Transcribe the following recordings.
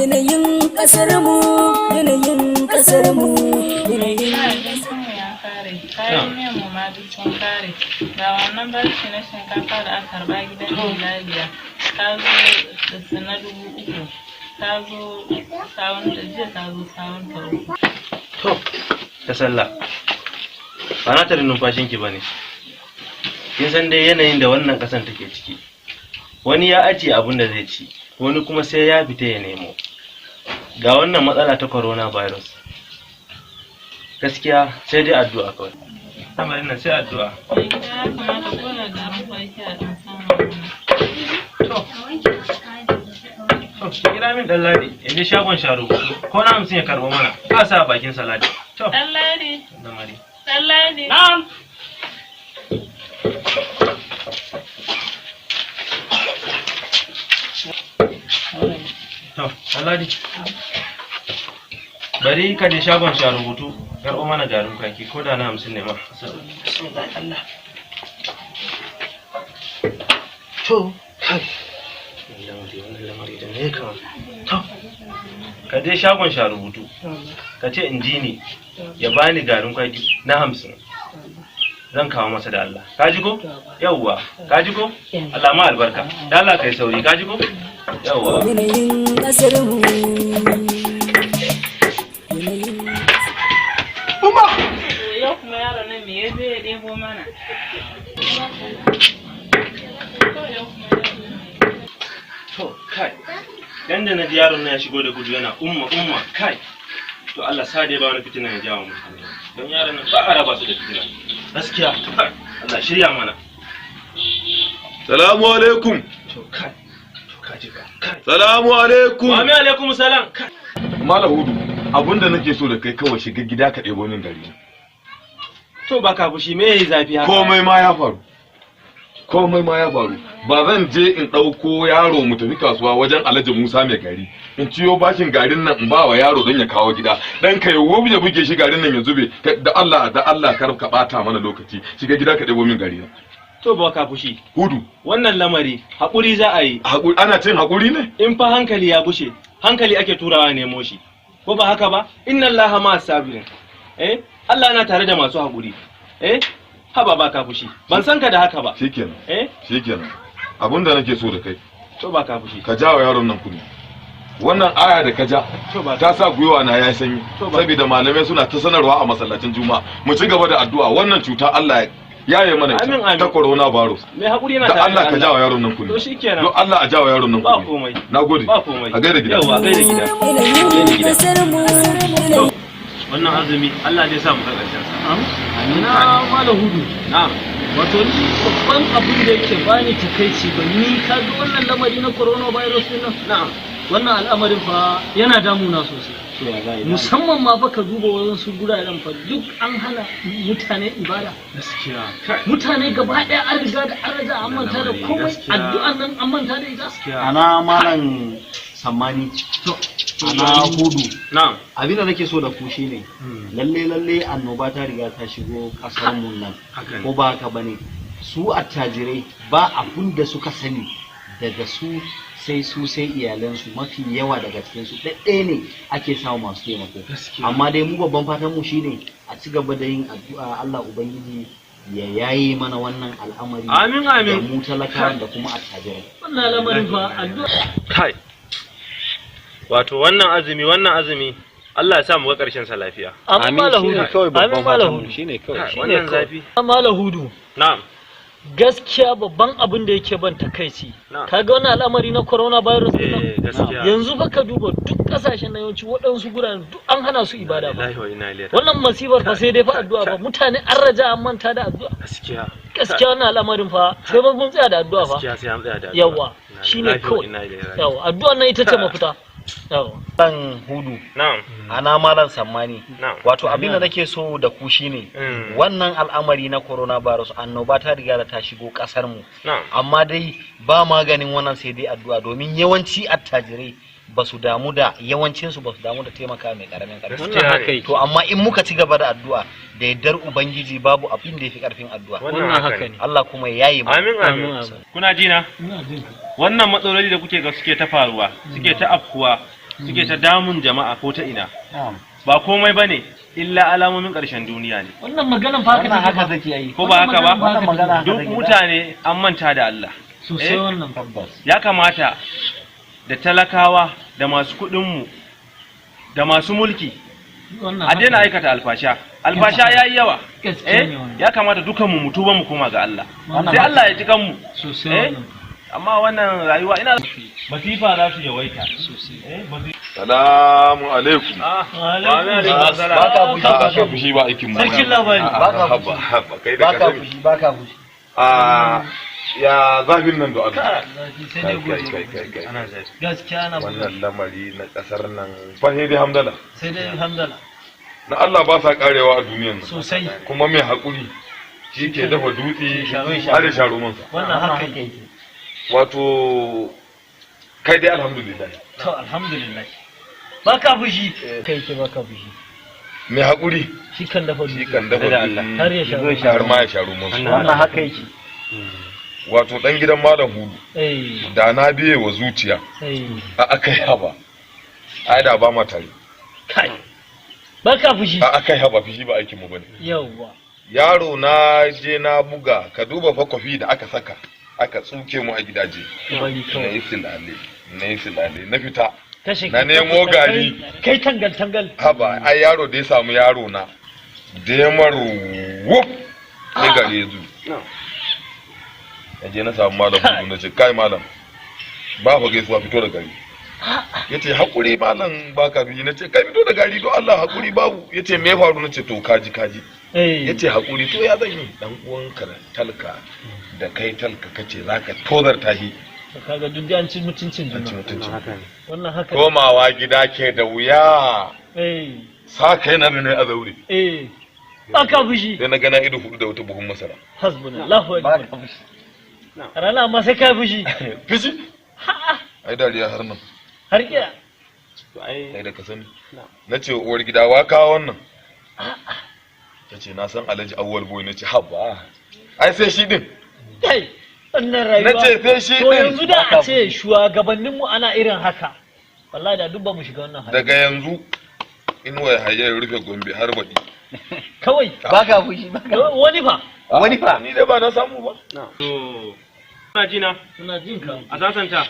yanayin kasar mu yanayin kasar mu yanayin ya kare kayan miyan mu ma duk sun kare ga wannan barci na shinkafa da aka karba gidan Hilaliya ta zo na 3,000 ta zo sawun ta jiya ta zo sawun ta uku. To ta sallah ba na tarin numfashin ki bane, kin san dai yanayin da wannan kasan take ciki, wani ya ajiye abin da zai ci, wani kuma sai ya fita ya nemo. Ga wannan matsala ta coronavirus, gaskiya sai dai addu'a kawai. Amma ina sai addu'a. Mai gida ya kamata ko da garin kwaki a ɗan samu. To, ki kira min dan ladi, ya je shagon sharo, ko na 50 ya karbo mana, ka sa bakin salati. To. Dan ladi. Dan mari. Dan ladi. Na'am. To, dan ladi. Bari ka je shagon sharo rubutu, karbo mana garin kwaki, ko da na 50 ne ma. Allah. To, kai. Ka je shagon sha rubutu ka ce in ji ni ya bani garin kwaki na 50 zan kawo masa da Allah, ka ji ko? Yawwa, ka ji ko? Allah ma albarka, da Allah kai sauri, ka ji ko? Yawwa. yanayin kasar mu Yau kuma yaron nan me ya je ya ɗebo mana? To, kai. Dan da na ji yaron nan ya shigo da gudu yana umma kai. To Allah sa dai ba wani fitina ya jawo mutane. Don yaron nan ba a raba su da fitina. Gaskiya, kai. Allah shirya mana. Salamu alaikum. To, kai. To, ka ji ka. Kai. Salamu alaikum. Wa alaikum salam. Kai. Malam Hudu, abinda nake so da kai kawai shiga gida ka ɗebo min gari. To ba ka fushi me yayi zafi haka? Komai ma ya faru. Ba zan je in ɗauko yaro mu tafi kasuwa wajen Alhaji Musa mai gari. In ciyo bashin garin nan in ba wa yaro don ya kawo gida. Dan ka ya buge shi garin nan ya zube. Da Allah kar ka bata mana lokaci. Shiga gida ka ɗebo min gari. To ba ka fushi. Hudu. Wannan lamari haƙuri za a yi. Haƙuri ana cin haƙuri ne? In fa hankali ya bushe, hankali ake turawa nemo shi. Ko ba haka ba? Inna Allaha ma'as sabirin. Allah yana tare da masu haƙuri. Haba ba ka fushi. Ban san ka da haka ba. Shikenan. Shikenan. Abinda nake so da kai. To ba ka fushi. Ka jawo yaron nan kuni. Wannan aya da ka ja ta sa gwiwa na ya sanyi saboda malamai suna ta sanarwa a masallacin juma'a mu ci gaba da addu'a wannan cuta Allah ya yi mana ta coronavirus. Me hakuri yana da Allah ka jawo yaron nan kuni. To shikenan. Don Allah a jawo yaron nan kuni. Ba komai. Nagode. Ba komai. A gaida gida. Yawa a gaida gida. yanayin kasar mu Wannan azumi Allah ne ya sa mu ga ƙarshen sa. Na Malam Hudu. Na'am. Wato ni babban abin da yake bani takaici ba ni ka ga wannan lamari na coronavirus din nan. Na'am. Wannan al'amarin fa yana damuna sosai. Musamman ma fa ka duba wasu guraren fa duk an hana mutane ibada. Gaskiya. Mutane gaba ɗaya an riga da an raja an manta da komai, addu'an nan an manta da ita. Ana malam sammani ana Hudu. Na'am. Abin da nake so da ku shine lalle annoba ta riga ta shigo kasar mu nan. Ko ba haka bane? Su attajirai ba abun da suka sani daga su sai iyalansu, mafi yawa daga cikin su ɗaɗɗaya ne ake samu masu taimako. Amma dai mu babban fatan mu shine a ci gaba da yin addu'a Allah ubangiji ya yayi mana wannan al'amari. Amin amin. Da mu talakawa da kuma attajirai. Wannan al'amarin fa addu'a. Kai. Wato wannan azumi Allah ya sa mu ga ƙarshen sa lafiya. Amin Malam Hudu. Amin Malam Hudu. Shine kawai. Wannan zafi. Malam Hudu. Na'am. Gaskiya babban abin da yake ban takaici. Kaga wannan al'amari na coronavirus din nan. Gaskiya. Yanzu fa ka duba duk kasashen nan yawanci waɗansu guraren duk an hana su ibada ba. Wannan masibar fa sai dai fa addu'a ba. Mutane an raja an manta da addu'a. Gaskiya wannan al'amarin fa sai mun tsaya da addu'a fa. Gaskiya sai an tsaya da addu'a. Yawa. Shine kawai. Yawa. Addu'a nan ita ce mafita. Dan Hudu. Na'am. Ana malam sammani. Na'am. Wato abin da nake so da ku shine wannan al'amari na coronavirus annoba ta riga da ta shigo kasar mu. Na'am. Amma dai ba maganin wannan sai dai addu'a domin yawanci attajirai ba su damu da taimaka mai karamin karfi. To amma in muka ci gaba da addu'a da yardar ubangiji babu abin da yafi karfin addu'a. Wannan haka ne. Allah kuma yayi mu. Amin. Kuna ji na? Wannan matsaloli da kuke ga suke ta faruwa, suke ta afkuwa, suke ta damun jama'a ko ta ina ba komai bane illa alamomin ƙarshen duniya ne. Wannan maganan fa haka take yi. Ko ba haka ba? Duk mutane an manta da Allah. Sosai wannan tabbas. Ya kamata da talakawa da masu kuɗinmu da masu mulki a daina aikata alfasha. Alfasha ya yi yawa. Ya kamata dukanmu mu tuba mu koma ga Allah. Sai Allah ya ji kanmu. Sosai. Amma wannan rayuwa ina masifa za su yawaita. Salamu alaikum. Baka fushi ba aikin mu. Sarkin labari. Baka fushi. Ya zafin nan da Allah. Kai. Gaskiya na wannan lamari na kasar nan fa sai dai hamdala. Sai dai hamdala. Na Allah ba sa karewa a duniyan nan. Sosai. Kuma mai hakuri shi ke dafa dutse har da sharumansa. Wannan haka yake. Wato kai dai alhamdulillah. To alhamdulillah. Baka fushi. Kai ke baka fushi. Mai hakuri Shi kan dafa dutse. shi kan dafa Da Allah. dutse Har ya sharu. har ma ya sharumansa. Wannan haka yake. Wato dan gidan malam Hudu da na biye wa zuciya a akai haba ai da ba ma tare. Kai. Baka fushi. A akai haba fishi ba aikin mu bane. Yawwa. Yaro na je na buga ka duba fa kofi da aka saka aka tsuke mu a gidaje. Bari Na kawai. yi silale na fita Kashe na nemo gari. Kai tangal. Haba ai yaro da ya samu yaro na da ya maro wuf sai gari ya zo. Ya je na samu malam Hudu na ce kai malam ba fa gaisuwa fito da gari. Ya ce haƙuri malam baka bi na ce kai fito da gari don Allah haƙuri babu. Ya ce me faru na ce to kaji. Ya ce haƙuri to ya zan yi dan uwanka da talka da kai talka kace zaka tozarta shi. Kaga duk da an ci mutuncin An ci juna. mutuncin. Wannan haka. Komawa gida ke da wuya. Eh. Sa kai na ne a zaure. Baka fushi. Sai na gana ido hudu da wata buhun masara. Hasbunallahu wa ni'mal wakil. Rana ma sai ka fushi. Fishi? Ai dariya har nan. Har kira. Ai da ka sani. Na ce uwar gida wa kawo wannan. Ta ce na san Alhaji Awwal Boy na ce habba. Ai sai shi din. Kai. Wannan rayuwa. Na ce sai shi To din. yanzu da a ce shugabanninmu ana irin haka. Wallahi da duk ba mu shiga wannan hali. Daga yanzu inuwa ya haye rufe Gombe har baɗi. Kawai. Baka fushi. Wani fa. Wani fa. Ni da ba na samu ba. Muna jina Muna jin ka. a sasanta.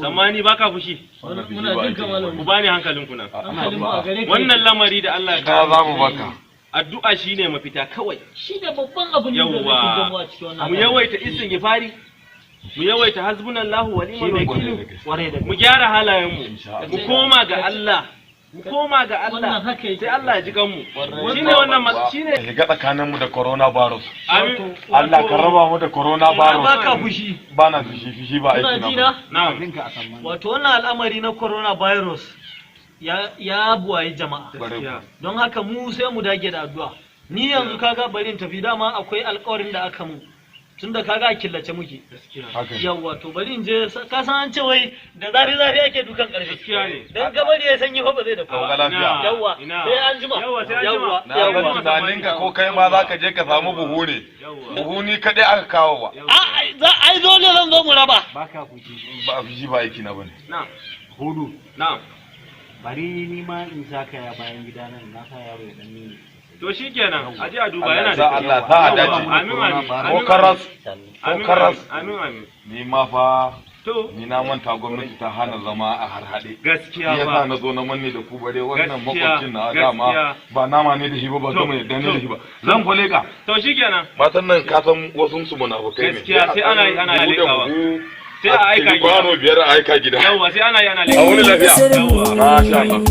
Zamani baka fushi. Muna jin ka malam. Ku bani hankalin ku nan. Hankalin mu a gare ka. Wannan lamari da Allah ya Ka za mu baka. addu'a shine mafita kawai. Shi ne babban abin da zai fidda mu a cikin wannan. Mu yawaita istighfari, mu yawaita hasbunallahu wa ni'mal wakil, mu gyara halayenmu, mu koma ga Allah, mu koma ga Allah, Wannan haka yake. sai Allah ya ji kanmu. Shine wannan shine Shiga tsakanin mu da coronavirus. amin. Allah ka raba mu da coronavirus. Baka fushi. Ba na fishi ba Kuna aiki ji na. na? Na'am. Wato wannan al'amari na coronavirus ya buwaye jama'a. Bare Don haka mu sai mu dage da addu'a. Ni yanzu kaga bari in tafi dama akwai alƙawarin da aka mu. Tunda kaga a killace muke. haka. Yawwa to bari in je ka san an ce wai da zafi ake dukan ƙarfe. Gaskiya ne. Dan gabari ya sanyi fa ba zai da Sauka kowa. lafiya. Yawwa Ina. sai an jima. Yawwa, sai an jima. Na ga tunaninka ko kai ma za ka je ka samu buhu ne. Buhu ni kaɗai aka kawo ba. Ai dole zan zo mu raba. Baka fushi. Ba fishi ba aiki na bane. Na'am. Hudu. Na'am. Bari ni ma in saka ya bayan gida nan na sa yaro ya dan nini. To shikenan, aje a duba yana Allah da sa Allah sa a dace. Amin. Ko karas. Amin. karas. Amin. Ni ma fa To ni na manta gwamnati ta hana zama a harhaɗe. gaskiya Shi yasa ba. na zo na manne da ku bare wannan Gaskiya, makwabcin na dama gaskiya. ba nama ne da shi ba ba To, kuma yadda ne da to. shi ba. Zan fole ka. To shikenan. Matan nan ka san wasu su munafukai ne. Gaskiya, sai ana yi ana lekawa. Sai a aika gida. Kwano biyar a aika gida. Yawwa sai ana yi ana A wani lafiya. Yawwa. Masha Allah.